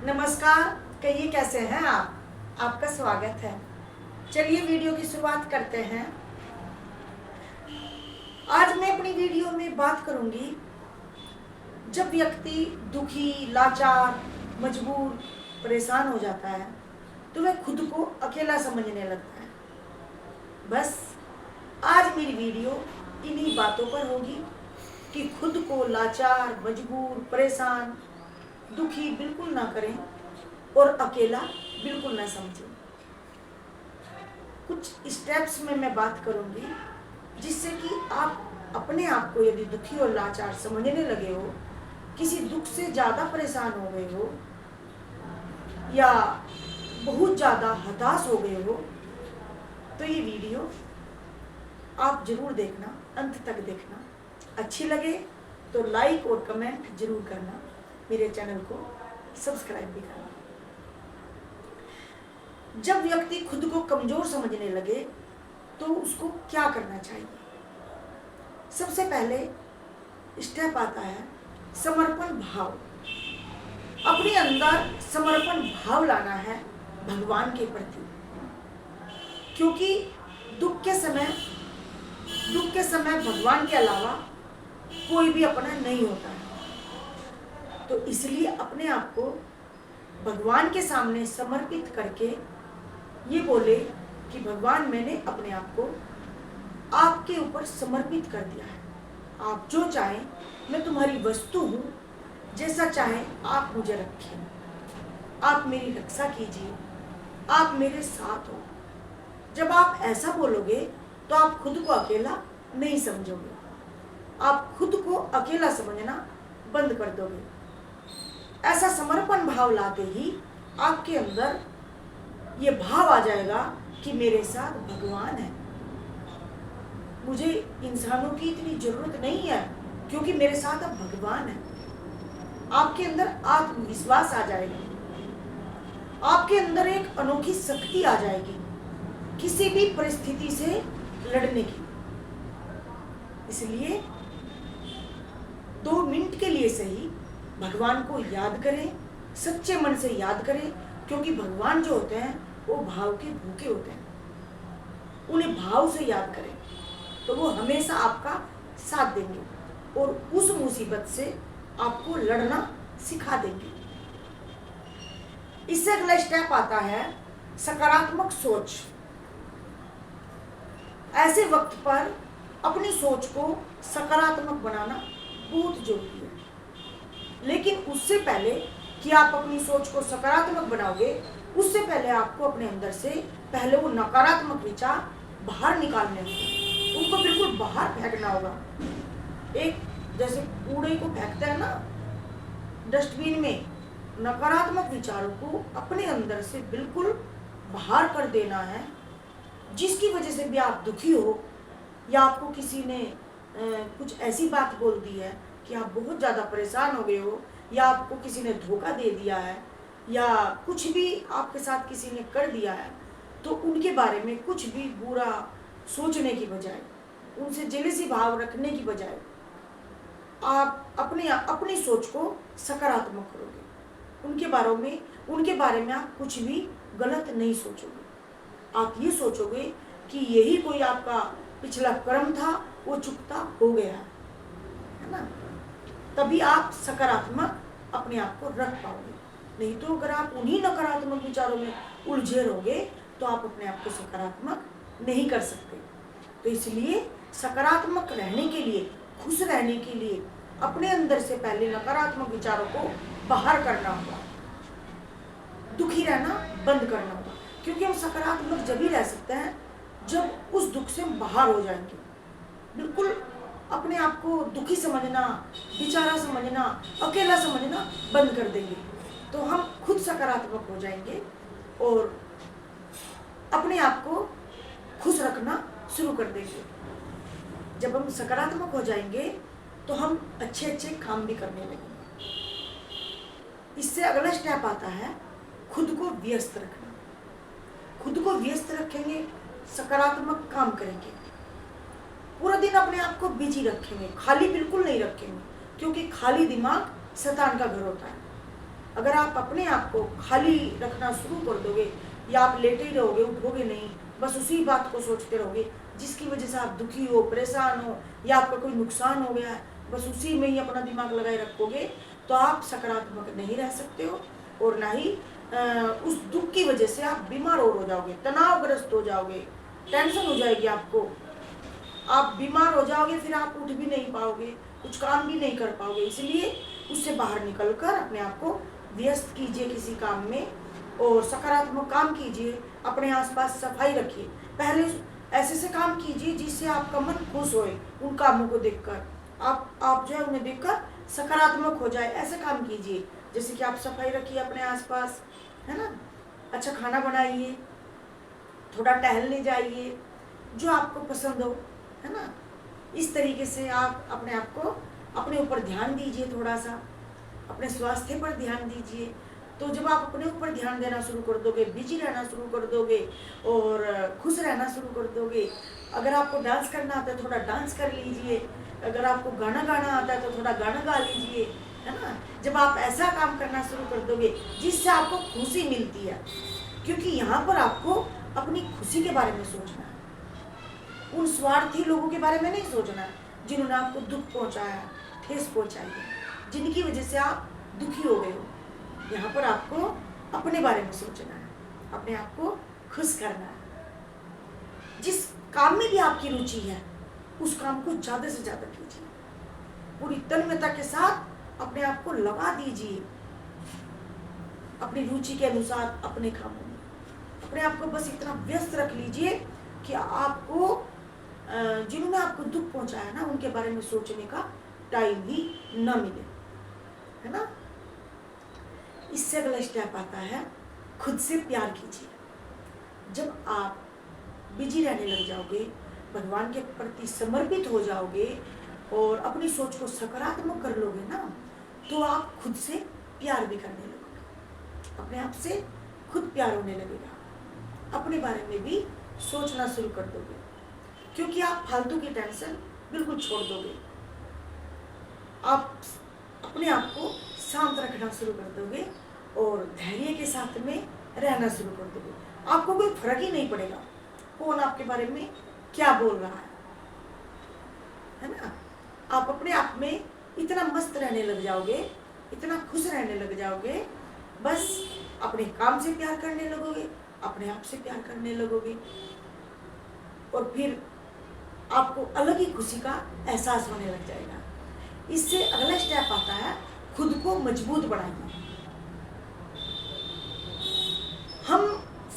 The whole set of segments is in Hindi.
नमस्कार। कहिए कैसे हैं आप? आपका स्वागत है। चलिए वीडियो की शुरुआत करते हैं। आज मैं अपनी वीडियो में बात करूंगी, जब व्यक्ति दुखी, लाचार, मजबूर, परेशान हो जाता है तो वह खुद को अकेला समझने लगता है। बस आज मेरी वीडियो इन्हीं बातों पर होगी कि खुद को लाचार, मजबूर, परेशान, दुखी बिल्कुल ना करें और अकेला बिल्कुल ना समझें। कुछ स्टेप्स में मैं बात करूंगी जिससे कि आप अपने आप को यदि दुखी और लाचार समझने लगे हो, किसी दुख से ज़्यादा परेशान हो गए हो या बहुत ज़्यादा हताश हो गए हो, तो ये वीडियो आप जरूर देखना, अंत तक देखना। अच्छी लगे तो लाइक और कमेंट जरूर करना, मेरे चैनल को सब्सक्राइब भी करना। जब व्यक्ति खुद को कमजोर समझने लगे तो उसको क्या करना चाहिए? सबसे पहले स्टेप आता है समर्पण भाव। अपने अंदर समर्पण भाव लाना है भगवान के प्रति, क्योंकि दुख के समय भगवान के अलावा कोई भी अपना नहीं होता है। तो इसलिए अपने आप को भगवान के सामने समर्पित करके ये बोले कि भगवान, मैंने अपने आप को आपके ऊपर समर्पित कर दिया है। आप जो चाहें, मैं तुम्हारी वस्तु हूँ, जैसा चाहे आप मुझे रखें, आप मेरी रक्षा कीजिए, आप मेरे साथ हो। जब आप ऐसा बोलोगे तो आप खुद को अकेला नहीं समझोगे, आप खुद को अकेला समझना बंद कर दोगे। ऐसा समर्पण भाव लाते ही आपके अंदर ये भाव आ जाएगा कि मेरे साथ भगवान है, मुझे इंसानों की इतनी जरूरत नहीं है क्योंकि मेरे साथ अब भगवान है। आपके अंदर आत्मविश्वास आ जाएगा, आपके अंदर एक अनोखी शक्ति आ जाएगी किसी भी परिस्थिति से लड़ने की। इसलिए 2 मिनट के लिए सही भगवान को याद करें, सच्चे मन से याद करें, क्योंकि भगवान जो होते हैं वो भाव के भूखे होते हैं। उन्हें भाव से याद करें तो वो हमेशा आपका साथ देंगे और उस मुसीबत से आपको लड़ना सिखा देंगे। इससे अगला स्टेप आता है सकारात्मक सोच। ऐसे वक्त पर अपनी सोच को सकारात्मक बनाना बहुत जरूरी है। लेकिन उससे पहले कि आप अपनी सोच को सकारात्मक बनाओगे, उससे पहले आपको अपने अंदर से पहले वो नकारात्मक विचार बाहर निकालने होंगे, उनको बिल्कुल बाहर फेंकना होगा। एक जैसे कूड़े को फेंकते हैं ना डस्टबिन में, नकारात्मक विचारों को अपने अंदर से बिल्कुल बाहर कर देना है। जिसकी वजह से भी आप दुखी हो या आपको किसी ने कुछ ऐसी बात बोल दी है कि आप बहुत ज़्यादा परेशान हो गए हो, या आपको किसी ने धोखा दे दिया है, या कुछ भी आपके साथ किसी ने कर दिया है, तो उनके बारे में कुछ भी बुरा सोचने की बजाय, उनसे जेलसी भाव रखने की बजाय आप अपनी सोच को सकारात्मक करोगे। उनके बारे में आप कुछ भी गलत नहीं सोचोगे। आप ये सोचोगे कि यही कोई आपका पिछला कर्म था, वो चुकता हो गया है ना। तभी आप सकारात्मक अपने आप को रख पाओगे। नहीं तो अगर आप उन्हीं नकारात्मक विचारों में उलझे रहोगे तो आप अपने आप को सकारात्मक नहीं कर सकते। तो इसलिए सकारात्मक रहने के लिए, खुश रहने के लिए अपने अंदर से पहले नकारात्मक विचारों को बाहर करना होगा, दुखी रहना बंद करना होगा। क्योंकि हम सकारात्मक जब ही रह सकते हैं जब उस दुख से हम बाहर हो जाएंगे। बिल्कुल अपने आप को दुखी समझना, बेचारा समझना, अकेला समझना बंद कर देंगे तो हम खुद सकारात्मक हो जाएंगे और अपने आप को खुश रखना शुरू कर देंगे। जब हम सकारात्मक हो जाएंगे तो हम अच्छे अच्छे काम भी करने लगेंगे। इससे अगला स्टेप आता है खुद को व्यस्त रखना। खुद को व्यस्त रखेंगे, सकारात्मक काम करेंगे, पूरा दिन अपने आप को बिजी रखेंगे, खाली बिल्कुल नहीं रखेंगे, क्योंकि खाली दिमाग शैतान का घर होता है। अगर आप अपने आप को खाली रखना शुरू कर दोगे या आप लेटे ही रहोगे, उठोगे नहीं, बस उसी बात को सोचते रहोगे जिसकी वजह से आप दुखी हो, परेशान हो या आपका कोई नुकसान हो गया है, बस उसी में ही अपना दिमाग लगाए रखोगे, तो आप सकारात्मक नहीं रह सकते हो और ना ही उस दुख की वजह से आप बीमार और हो जाओगे, तनावग्रस्त हो जाओगे, टेंशन हो जाएगी आपको, आप बीमार हो जाओगे, फिर आप उठ भी नहीं पाओगे, कुछ काम भी नहीं कर पाओगे। इसलिए उससे बाहर निकलकर अपने आप को व्यस्त कीजिए किसी काम में और सकारात्मक काम कीजिए, अपने आसपास सफाई रखिए। पहले ऐसे काम कीजिए जिससे आपका मन खुश होए, उन कामों को देखकर आप जो है उन्हें देखकर सकारात्मक हो जाए, ऐसे काम कीजिए। जैसे कि आप सफाई रखिए अपने आसपास, है ना, अच्छा खाना बनाइए, थोड़ा टहलने जाइए, जो आपको पसंद हो, है ना। इस तरीके से आप अपने आप को अपने ऊपर ध्यान दीजिए, थोड़ा सा अपने स्वास्थ्य पर ध्यान दीजिए। तो जब आप अपने ऊपर ध्यान देना शुरू कर दोगे, बिजी रहना शुरू कर दोगे और खुश रहना शुरू कर दोगे, अगर आपको डांस करना आता है थोड़ा डांस कर लीजिए, अगर आपको गाना गाना आता है तो थोड़ा गाना गा लीजिए, है ना। जब आप ऐसा काम करना शुरू कर दोगे जिससे आपको खुशी मिलती है, क्योंकि यहाँ पर आपको अपनी खुशी के बारे में सोचना है, उन स्वार्थी लोगों के बारे में नहीं सोचना है जिन्होंने आपको दुख पहुँचाया, ठेस पहुँचाई है, जिनकी वजह से आप दुखी हो गए हो। यहाँ पर आपको अपने बारे में सोचना है, अपने आप को खुश करना है। जिस काम में भी आपकी रुचि है उस काम को ज़्यादा से ज़्यादा कीजिए, पूरी तन्मयता के साथ अपने आप को लगा दीजिए अपनी रुचि के अनुसार अपने कामों में। अपने आप को बस इतना व्यस्त रख लीजिए कि आपको जिन्होंने आपको दुख पहुंचाया ना उनके बारे में सोचने का टाइम ही न मिले, है ना। इससे अगला स्टेप आता है खुद से प्यार कीजिए। जब आप बिजी रहने लग जाओगे, भगवान के प्रति समर्पित हो जाओगे और अपनी सोच को सकारात्मक कर लोगे ना, तो आप खुद से प्यार भी करने लगोगे, अपने आप से खुद प्यार होने लगेगा, अपने बारे में भी सोचना शुरू कर दोगे, क्योंकि आप फालतू की टेंशन बिल्कुल छोड़ दोगे। आप अपने आप को शांत रखना शुरू कर दोगे और धैर्य के साथ में रहना शुरू कर दोगे। आपको कोई फर्क ही नहीं पड़ेगा कौन आपके बारे में क्या बोल रहा है ना। आप अपने आप में इतना मस्त रहने लग जाओगे, इतना खुश रहने लग जाओगे, बस अपने काम से प्यार करने लगोगे, अपने आप से प्यार करने लगोगे और फिर आपको अलग ही खुशी का एहसास होने लग जाएगा। इससे अगला स्टेप आता है खुद को मजबूत बनाइए। हम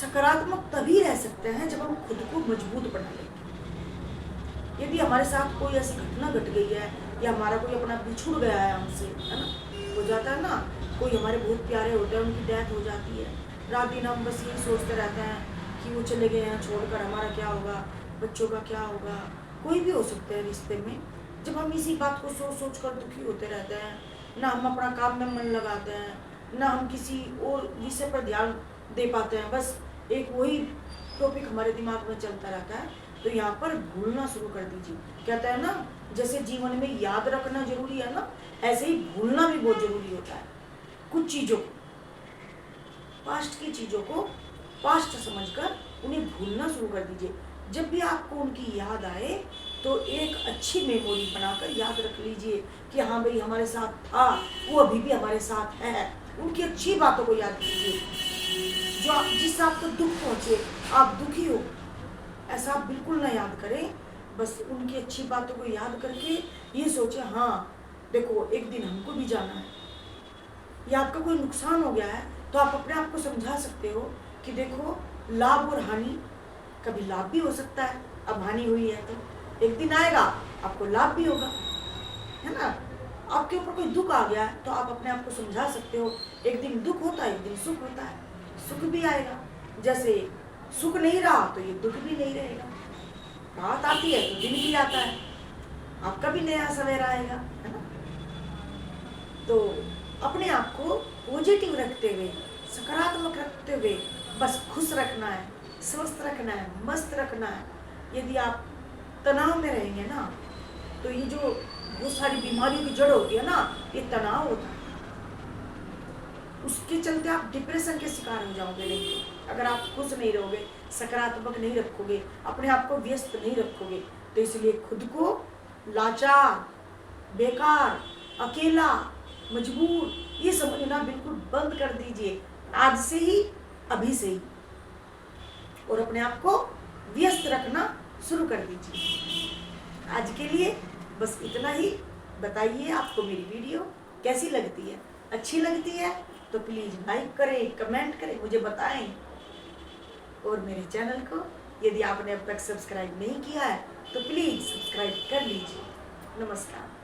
सकारात्मक तभी रह सकते हैं जब हम खुद को मजबूत बना लेंगे। यदि हमारे साथ कोई ऐसी घटना घट गई है या हमारा कोई अपना बिछुड़ गया है हमसे, है ना, हो जाता है ना, कोई हमारे बहुत प्यारे होते हैं, उनकी डेथ हो जाती है, रात दिन हम बस यही सोचते रहते हैं कि वो चले गए हैं छोड़कर, हमारा क्या होगा, बच्चों का क्या होगा, कोई भी हो सकते हैं रिश्ते में। जब हम इसी बात को सोच सोच कर दुखी होते रहते हैं, ना हम अपना काम में मन लगाते हैं, ना हम किसी और विषय पर ध्यान दे पाते हैं, बस एक वही टॉपिक हमारे दिमाग में चलता रहता है, तो यहाँ पर भूलना शुरू कर दीजिए। कहते हैं ना, जैसे जीवन में याद रखना जरूरी है ना, ऐसे ही भूलना भी बहुत जरूरी होता है। कुछ चीज़ों को, पास्ट की चीज़ों को पास्ट समझकर उन्हें भूलना शुरू कर दीजिए। जब भी आपको उनकी याद आए तो एक अच्छी मेमोरी बनाकर याद रख लीजिए कि हाँ भाई हमारे साथ था, वो अभी भी हमारे साथ है। उनकी अच्छी बातों को याद कीजिए, जो जिससे आपको दुख पहुँचे, आप दुखी हो, ऐसा आप बिल्कुल ना याद करें। बस उनकी अच्छी बातों को याद करके ये सोचे, हाँ देखो एक दिन हमको भी जाना है, या आपका कोई नुकसान हो गया है तो आप अपने आप को समझा सकते हो कि देखो लाभ और हानि, कभी लाभ भी हो सकता है, अब हानि हुई है तो एक दिन आएगा आपको लाभ भी होगा, है ना। आपके ऊपर कोई दुख आ गया है तो आप अपने आप को समझा सकते हो, एक दिन दुख होता है, एक दिन सुख होता है, सुख भी आएगा। जैसे सुख नहीं रहा तो ये दुख भी नहीं रहेगा, रात आती है तो दिन भी आता है, आपका भी नया सवेरा आएगा, है ना। तो अपने आप को पॉजिटिव रखते हुए, सकारात्मक रखते हुए बस खुश रखना है, स्वस्थ रखना है, मस्त रखना है। यदि आप तनाव में रहेंगे ना तो ये जो बहुत सारी बीमारियों की जड़ होती है ना, ये तनाव होता है। उसके चलते आप डिप्रेशन के शिकार हो जाओगे। नहीं, अगर आप खुश नहीं रहोगे, सकारात्मक नहीं रखोगे, अपने आप को व्यस्त नहीं रखोगे, तो इसलिए खुद को लाचार, बेकार, अकेला, मजबूर ये समझना बिल्कुल बंद कर दीजिए आज से ही, अभी से ही, और अपने आप को व्यस्त रखना शुरू कर दीजिए। आज के लिए बस इतना ही। बताइए आपको मेरी वीडियो कैसी लगती है। अच्छी लगती है तो प्लीज़ लाइक करें, कमेंट करें, मुझे बताएं। और मेरे चैनल को यदि आपने अब तक सब्सक्राइब नहीं किया है तो प्लीज़ सब्सक्राइब कर लीजिए। नमस्कार।